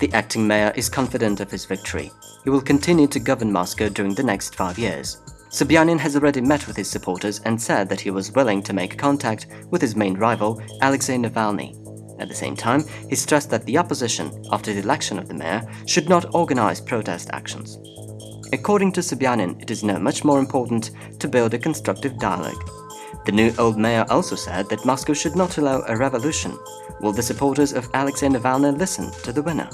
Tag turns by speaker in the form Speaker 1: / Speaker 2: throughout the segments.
Speaker 1: The acting mayor is confident of his victory. He will continue to govern Moscow during the next 5 years. Sobyanin has already met with his supporters and said that he was willing to make contact with his main rival, Alexei Navalny. At the same time, he stressed that the opposition, after the election of the mayor, should not organize protest actions. According to Sobyanin, it is now much more important to build a constructive dialogue. The new old mayor also said that Moscow should not allow a revolution. Will the supporters of Alexei Navalny listen to the winner?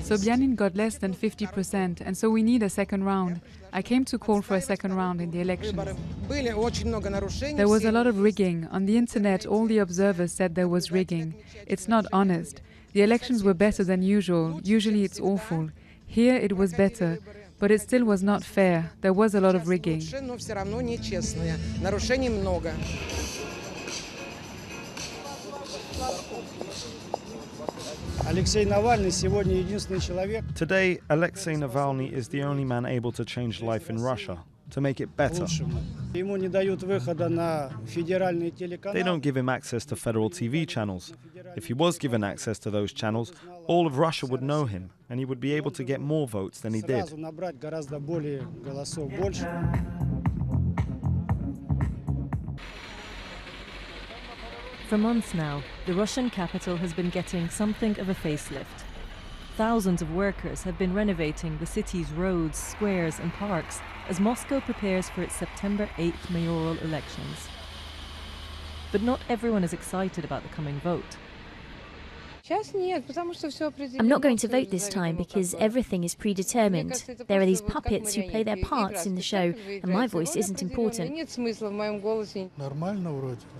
Speaker 2: Sobyanin got less than 50%, and so we need a second round. I came to call for a second round in the elections. There was a lot of rigging. On the internet, all the observers said there was rigging. It's not honest. The elections were better than usual. Usually it's awful. Here it was better, but it still was not fair. There was a lot of rigging.
Speaker 3: Today, Alexei Navalny is the only man able to change life in Russia, to make it better. They don't give him access to federal TV channels. If he was given access to those channels, all of Russia would know him, and he would be able to get more votes than he did.
Speaker 4: For months now, the Russian capital has been getting something of a facelift. Thousands of workers have been renovating the city's roads, squares and parks as Moscow prepares for its September 8th mayoral elections. But not everyone is excited about the coming vote.
Speaker 5: I'm not going to vote this time because everything is predetermined. There are these puppets who play their parts in the show, and my voice isn't important.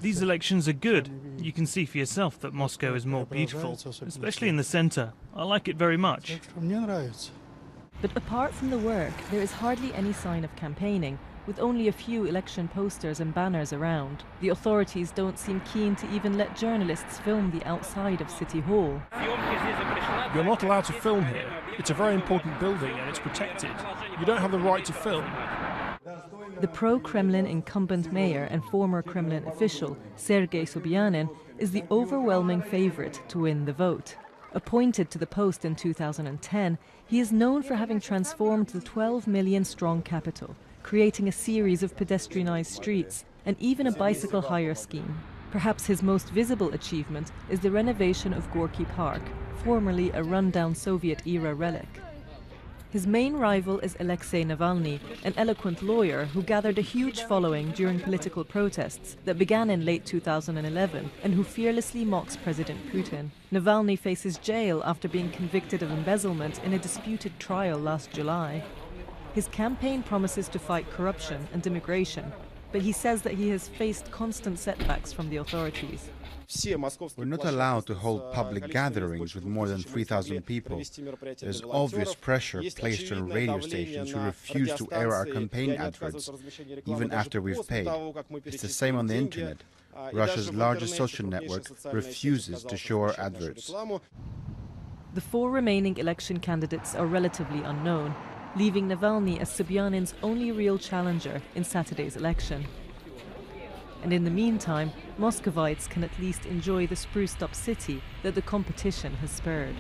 Speaker 6: These elections are good. You can see for yourself that Moscow is more beautiful, especially in the center. I like it very much.
Speaker 4: But apart from the work, there is hardly any sign of campaigning, with only a few election posters and banners around. The authorities don't seem keen to even let journalists film the outside of City Hall.
Speaker 7: You're not allowed to film here. It's a very important building and it's protected. You don't have the right to film.
Speaker 4: The pro-Kremlin incumbent mayor and former Kremlin official, Sergei Sobyanin, is the overwhelming favorite to win the vote. Appointed to the post in 2010, he is known for having transformed the 12 million-strong capital, creating a series of pedestrianised streets and even a bicycle hire scheme. Perhaps his most visible achievement is the renovation of Gorky Park, formerly a rundown Soviet-era relic. His main rival is Alexei Navalny, an eloquent lawyer who gathered a huge following during political protests that began in late 2011 and who fearlessly mocks President Putin. Navalny faces jail after being convicted of embezzlement in a disputed trial last July. His campaign promises to fight corruption and immigration, but he says that he has faced constant setbacks from the authorities.
Speaker 8: We're not allowed to hold public gatherings with more than 3,000 people. There's obvious pressure placed on radio stations who refuse to air our campaign adverts, even after we've paid. It's the same on the internet. Russia's largest social network refuses to show our adverts.
Speaker 4: The four remaining election candidates are relatively unknown, leaving Navalny as Sobyanin's only real challenger in Saturday's election. And in the meantime, Muscovites can at least enjoy the spruced-up city that the competition has spurred.